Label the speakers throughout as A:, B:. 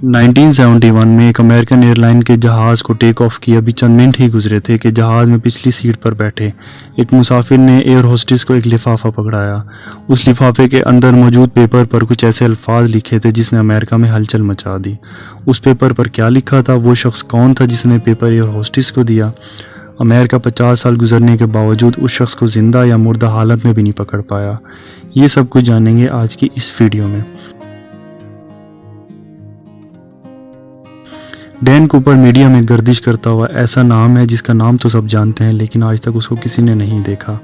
A: 1971 में एक American airline के जहाज़ को टेक ऑफ किए अभी चंद मिनट ही गुजरे थे कि जहाज़ में पिछली सीट पर बैठे एक मुसाफिर ने एयर होस्टेस को एक लिफाफा पकड़ाया। उस लिफाफे के अंदर मौजूद पेपर पर कुछ ऐसे अल्फाज लिखे थे जिसने अमेरिका में हलचल मचा दी। उस पेपर पर क्या लिखा था, वो शख्स कौन था जिसने पेपर एयर होस्टेस को दिया? अमेरिका 50 साल गुजरने के बावजूद उस शख्स को जिंदा या मुर्दा हालत में भी नहीं पकड़ पाया। ये सब कुछ जानेंगे आज की इस वीडियो में। डैन कूपर मीडिया में गर्दिश करता हुआ ऐसा नाम है जिसका नाम तो सब जानते हैं, लेकिन आज तक उसको किसी ने नहीं देखा।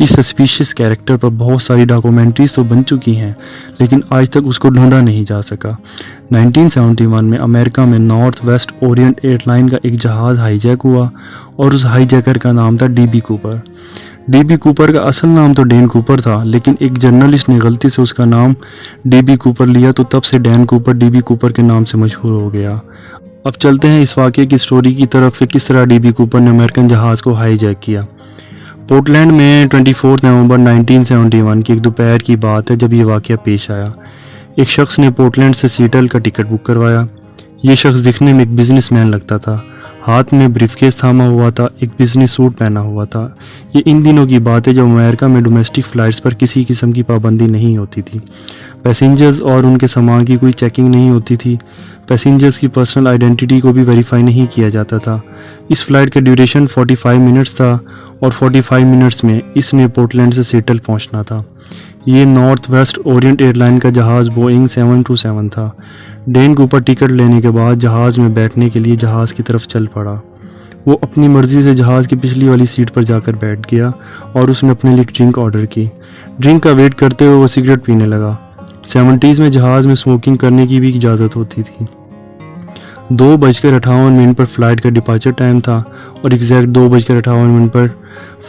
A: इस सस्पिशियस कैरेक्टर पर बहुत सारी डॉक्यूमेंट्रीज तो बन चुकी हैं, लेकिन आज तक उसको ढूंढा नहीं जा सका। 1971 में अमेरिका में नॉर्थ वेस्ट ओरिएंट एयरलाइन का एक जहाज़ हाईजैक हुआ और उस हाईजैकर का नाम था डीबी कूपर। डीबी कूपर का असल नाम तो डैन कूपर था, लेकिन एक जर्नलिस्ट ने गलती से उसका नाम डीबी कूपर लिया, तो तब से डैन कूपर डीबी कूपर के नाम से मशहूर हो गया। अब चलते हैं इस वाक़े की स्टोरी की तरफ कि किस तरह डीबी कूपर ने अमेरिकन जहाज़ को हाईजैक किया। पोर्टलैंड में 24 नवंबर 1971 की एक दोपहर की बात है जब ये वाक़या पेश आया। एक शख्स ने पोर्टलैंड से सीएटल का टिकट बुक करवाया। ये शख्स दिखने में एक बिजनेसमैन लगता था, हाथ में ब्रीफकेस थामा हुआ था, एक बिजनेस सूट पहना हुआ था। ये इन दिनों की बात है जब अमेरिका में डोमेस्टिक फ़्लाइट्स पर किसी किस्म की पाबंदी नहीं होती थी। पैसेंजर्स और उनके सामान की कोई चेकिंग नहीं होती थी। पैसेंजर्स की पर्सनल आइडेंटिटी को भी वेरीफाई नहीं किया जाता था। इस फ़्लाइट का ड्यूरेशन 45 मिनट्स था और 45 मिनट्स में इसने पोर्टलैंड से सीएटल पहुंचना था। ये नॉर्थ वेस्ट ओरिएंट एयरलाइन का जहाज़ बोइंग 727 था। डैन कूपर टिकट लेने के बाद जहाज़ में बैठने के लिए जहाज़ की तरफ चल पड़ा। वो अपनी मर्ज़ी से जहाज़ की पिछली वाली सीट पर जाकर बैठ गया और उसने अपने लिए ड्रिंक ऑर्डर की। ड्रिंक का वेट करते हुए वो सिगरेट पीने लगा। 70s में जहाज़ में स्मोकिंग करने की भी इजाज़त होती थी। 2:58 पर फ़्लाइट का डिपार्चर टाइम था और एग्जैक्ट 2:58 पर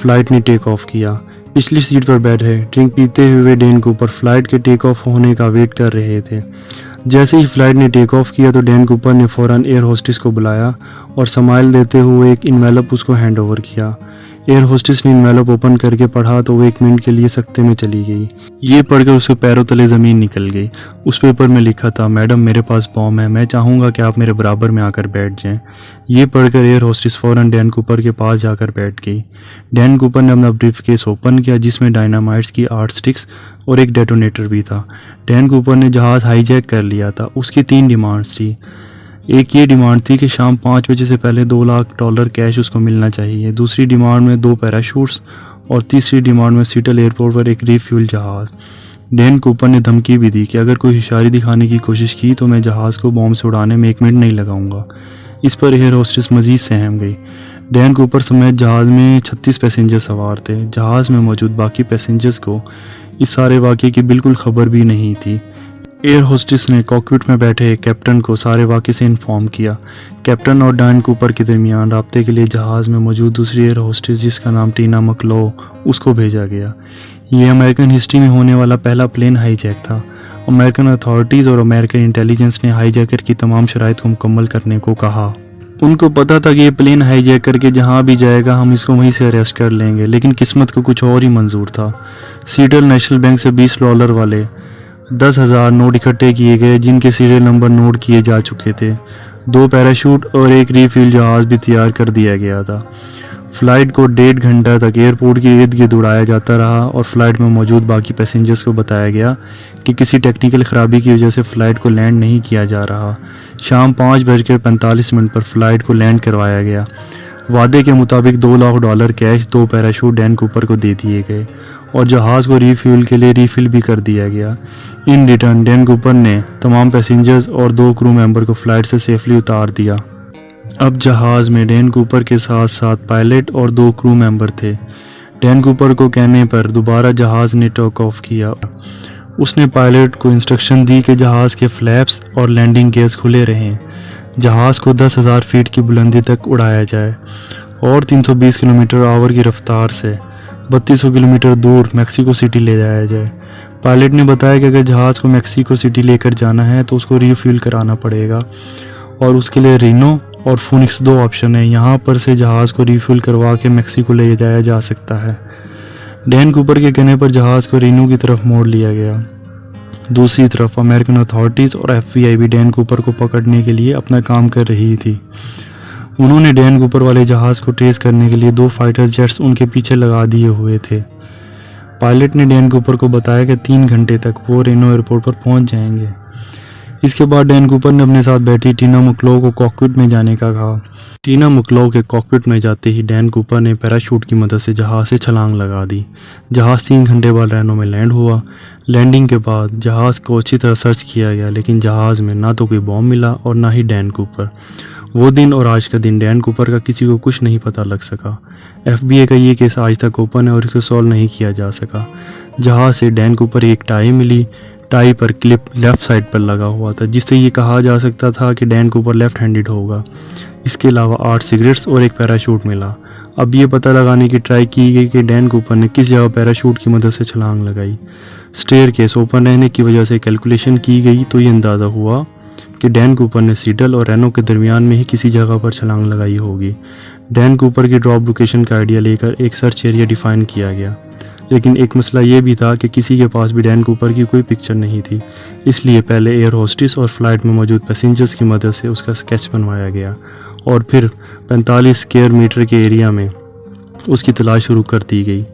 A: फ़्लाइट ने टेक ऑफ किया। पिछली सीट पर बैठे ड्रिंक पीते हुए डैन कूपर फ़्लाइट के टेक ऑफ होने का वेट कर रहे थे। जैसे ही फ़्लाइट ने टेक ऑफ किया तो डैन कूपर ने फ़ौरन एयर होस्टेस को बुलाया और स्माइल देते हुए एक इन्वेलप उसको हैंड ओवर किया। एयर होस्टेस ने इन्वेलप ओपन करके पढ़ा तो वो 1 मिनट के लिए सख्ते में चली गई। ये पढ़कर उसके पैरों तले ज़मीन निकल गई। उस पेपर में लिखा था, मैडम मेरे पास बॉम्ब है, मैं चाहूँगा कि आप मेरे बराबर में आकर बैठ जाएं। ये पढ़कर एयर होस्टेस फ़ौरन डैन कूपर के पास जाकर बैठ गई। डैन कूपर ने अपना ब्रीफकेस ओपन किया जिसमें डायनामाइट्स की 8 स्टिक्स और एक डेटोनेटर भी था। डैन कूपर ने जहाज़ हाईजैक कर लिया था। उसकी 3 डिमांड्स थी। एक ये डिमांड थी कि शाम 5 बजे से पहले $2 लाख कैश उसको मिलना चाहिए। दूसरी डिमांड में 2 पैराशूट्स और तीसरी डिमांड में सीएटल एयरपोर्ट पर एक रिफ्यूल जहाज़। डैन कूपर ने धमकी भी दी कि अगर कोई होशियारी दिखाने की कोशिश की तो मैं जहाज़ को बॉम्ब से उड़ाने में 1 मिनट नहीं लगाऊंगा। इस पर एयर होस्टेस मजीद सहम गई। डैन कूपर समेत जहाज़ में 36 पैसेंजर सवार थे। जहाज़ में मौजूद बाकी पैसेंजर्स को इस सारे वाक़े की बिल्कुल खबर भी नहीं थी। एयर होस्टेस ने कॉकपिट में बैठे कैप्टन को सारे वाक़े से इन्फॉर्म किया। कैप्टन और डैन कूपर के दरमियान राब्ते के लिए जहाज़ में मौजूद दूसरी एयर होस्टेस जिसका नाम टीना मकलो उसको भेजा गया। ये अमेरिकन हिस्ट्री में होने वाला पहला प्लेन हाईजैक था। अमेरिकन अथॉरिटीज़ और अमेरिकन इंटेलिजेंस ने हाईजैकर की तमाम शराइत को मुकम्मल करने को कहा। उनको पता था कि ये प्लेन हाईजैक करके जहाँ भी जाएगा हम इसको वहीं से अरेस्ट कर लेंगे, लेकिन किस्मत को कुछ और ही मंजूर था। सीएटल नेशनल बैंक से $20 वाले 10,000 नोट इकट्ठे किए गए जिनके सीरियल नंबर नोट किए जा चुके थे। 2 पैराशूट और एक रिफ्यूल जहाज़ भी तैयार कर दिया गया था। फ़्लाइट को 1.5 घंटा तक एयरपोर्ट के इर्द गिर्द उड़ाया जाता रहा और फ़्लाइट में मौजूद बाकी पैसेंजर्स को बताया गया कि किसी टेक्निकल ख़राबी की वजह से फ़्लाइट को लैंड नहीं किया जा रहा। शाम 5:45 पर फ़्लाइट को लैंड करवाया गया। वादे के मुताबिक $2 lakh cash 2 parachute Dan Cooper को दे दिए गए और जहाज़ को रिफ्यूल के लिए रिफ़िल भी कर दिया गया। इन रिटर्न डैन कूपर ने तमाम पैसेंजर्स और 2 क्रू मेंबर को फ़्लाइट से सेफली उतार दिया। अब जहाज़ में डैन कूपर के साथ साथ पायलट और 2 क्रू मेंबर थे। डैन कूपर को कहने पर दोबारा जहाज़ ने टेक ऑफ किया। उसने पायलट को इंस्ट्रक्शन दी कि जहाज़ के फ्लैप्स और लैंडिंग गेयर्स खुले रहें। जहाज़ को 10,000 फीट की बुलंदी तक उड़ाया जाए और 320 किलोमीटर/आवर की रफ्तार से 3200 किलोमीटर दूर मैक्सिको सिटी ले जाया जाए। पायलट ने बताया कि अगर जहाज़ को मैक्सिको सिटी लेकर जाना है तो उसको रिफ्यूल कराना पड़ेगा और उसके लिए रीनो और फीनिक्स 2 ऑप्शन है। यहाँ पर से जहाज़ को रिफ्यूल करवा के मैक्सिको ले जाया जा सकता है। डैन कूपर के कहने पर जहाज़ को रीनो की तरफ मोड़ लिया गया। दूसरी तरफ अमेरिकन अथॉरिटीज़ और FBI भी डैन कूपर को पकड़ने के लिए अपना काम कर रही थी। उन्होंने डैन कूपर वाले जहाज़ को ट्रेस करने के लिए 2 फाइटर जेट्स उनके पीछे लगा दिए हुए थे। पायलट ने डैन कूपर को बताया कि 3 घंटे तक वो रेनो एयरपोर्ट पर पहुंच जाएंगे। इसके बाद डैन कूपर ने अपने साथ बैठी टीना मैकलाउ को कॉकपिट में जाने का कहा। टीना मैकलाउ के कॉकपिट में जाते ही डैन कूपर ने पैराशूट की मदद से जहाज़ से छलांग लगा दी। जहाज़ 3 घंटे बाद रेनो में लैंड हुआ। लैंडिंग के बाद जहाज़ को अच्छी तरह सर्च किया गया, लेकिन जहाज़ में ना तो कोई बॉम्ब मिला और ना ही डैन कूपर। वो दिन और आज का दिन डैन कूपर का किसी को कुछ नहीं पता लग सका। FBI का ये केस आज तक ओपन है और इसको सॉल्व नहीं किया जा सका। जहाज़ से डैन कूपर की एक टाई मिली। टाई पर क्लिप लेफ़्ट साइड पर लगा हुआ था, जिससे ये कहा जा सकता था कि डैन कूपर लेफ़्ट हैंडेड होगा। इसके अलावा 8 सिगरेट्स और एक पैराशूट मिला। अब ये पता लगाने की ट्राई की गई कि डैन कूपर ने किस जगह पैराशूट की मदद से छलांग लगाई। स्टेयर केस ओपन रहने की वजह से कैलकुलेशन की गई तो ये अंदाज़ा हुआ कि डैन कूपर ने सीटल और रेनो के दरमियान में ही किसी जगह पर छलांग लगाई होगी। डैन कूपर की ड्रॉप लोकेशन का आइडिया लेकर एक सर्च एरिया डिफाइन किया गया, लेकिन एक मसला ये भी था कि किसी के पास भी डैन कूपर की कोई पिक्चर नहीं थी। इसलिए पहले एयर होस्टेस और फ्लाइट में मौजूद पैसेंजर्स की मदद से उसका स्केच बनवाया गया और फिर 45 स्क्वायर मीटर के एरिया में उसकी तलाश शुरू कर दी गई।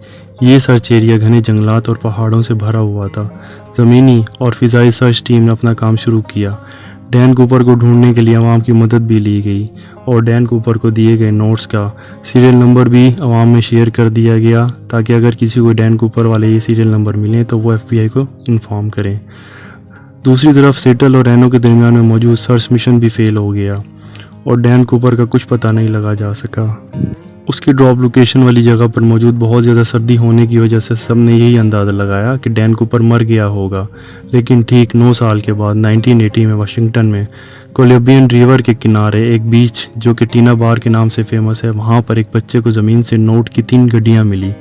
A: ये सर्च एरिया घने जंगलात और पहाड़ों से भरा हुआ था। ज़मीनी और फ़िज़ाई सर्च टीम ने अपना काम शुरू किया। डैन कूपर को ढूंढने के लिए अवाम की मदद भी ली गई और डैन कूपर को दिए गए नोट्स का सीरियल नंबर भी अवाम में शेयर कर दिया गया, ताकि अगर किसी को डैन कूपर वाले ये सीरियल नंबर मिलें तो वो FBI को इन्फॉर्म करें। दूसरी तरफ सीटल और रेनो के दरमियान में मौजूद सर्च मिशन भी फेल हो गया और डैन कूपर का कुछ पता नहीं लगा जा सका। उसकी ड्रॉप लोकेशन वाली जगह पर मौजूद बहुत ज़्यादा सर्दी होने की वजह से सब ने यही अंदाज़ा लगाया कि डैन कूपर मर गया होगा। लेकिन ठीक 9 साल के बाद 1980 में वाशिंगटन में कोलंबियन रिवर के किनारे एक बीच जो कि टीना बार के नाम से फेमस है, वहाँ पर एक बच्चे को ज़मीन से नोट की 3 गड्डियाँ मिली।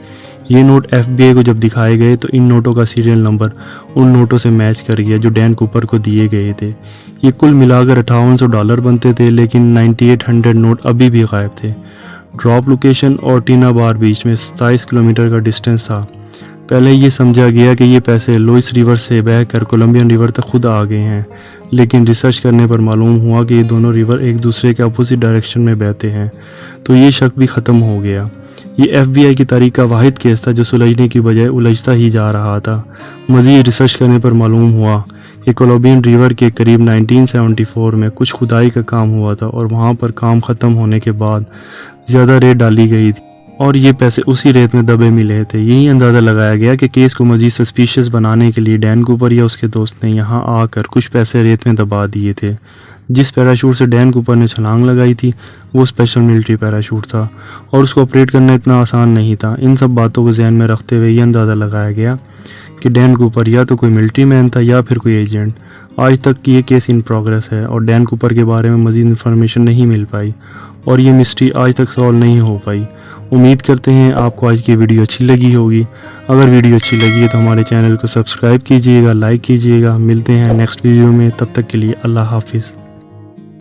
A: ये नोट FBI को जब दिखाए गए तो इन नोटों का सीरियल नंबर उन नोटों से मैच कर गया जो डैन कूपर को दिए गए थे। ये कुल मिलाकर $5800 बनते थे, लेकिन 9800 नोट अभी भी गायब थे। ड्रॉप लोकेशन और टीना बार बीच में 27 किलोमीटर का डिस्टेंस था। पहले ये समझा गया कि ये पैसे लुइस रिवर से बहकर कोलंबियन रिवर तक खुद आ गए हैं, लेकिन रिसर्च करने पर मालूम हुआ कि ये दोनों रिवर एक दूसरे के अपोजिट डायरेक्शन में बहते हैं, तो ये शक भी ख़त्म हो गया। ये FBI की तारीख का वाहिद केस था जो सुलझने की बजाय उलझता ही जा रहा था। मज़ीद रिसर्च करने पर मालूम हुआ कि कोलंबियन रिवर के करीब 1974 में कुछ खुदाई का काम हुआ था और वहाँ पर काम ख़त्म होने के बाद ज़्यादा रेत डाली गई थी और ये पैसे उसी रेत में दबे मिले थे। यही अंदाज़ा लगाया गया कि केस को मज़ीद सस्पिशियस बनाने के लिए डैन कूपर या उसके दोस्त ने यहाँ आकर कुछ पैसे रेत में दबा दिए थे। जिस पैराशूट से डैन कूपर ने छलांग लगाई थी वो स्पेशल मिलिट्री पैराशूट था और उसको ऑपरेट करना इतना आसान नहीं था। इन सब बातों को ध्यान में रखते हुए ये अंदाज़ा लगाया गया कि डैन कूपर या तो कोई मिलिट्री मैन था या फिर कोई एजेंट। आज तक ये केस इन प्रोग्रेस है और डैन कूपर के बारे में मज़ीद इन्फॉर्मेशन नहीं मिल पाई और ये मिस्ट्री आज तक सॉल्व नहीं हो पाई। उम्मीद करते हैं आपको आज की वीडियो अच्छी लगी होगी। अगर वीडियो अच्छी लगी है तो हमारे चैनल को सब्सक्राइब कीजिएगा, लाइक कीजिएगा। मिलते हैं नेक्स्ट वीडियो में, तब तक के लिए अल्लाह हाफिज़।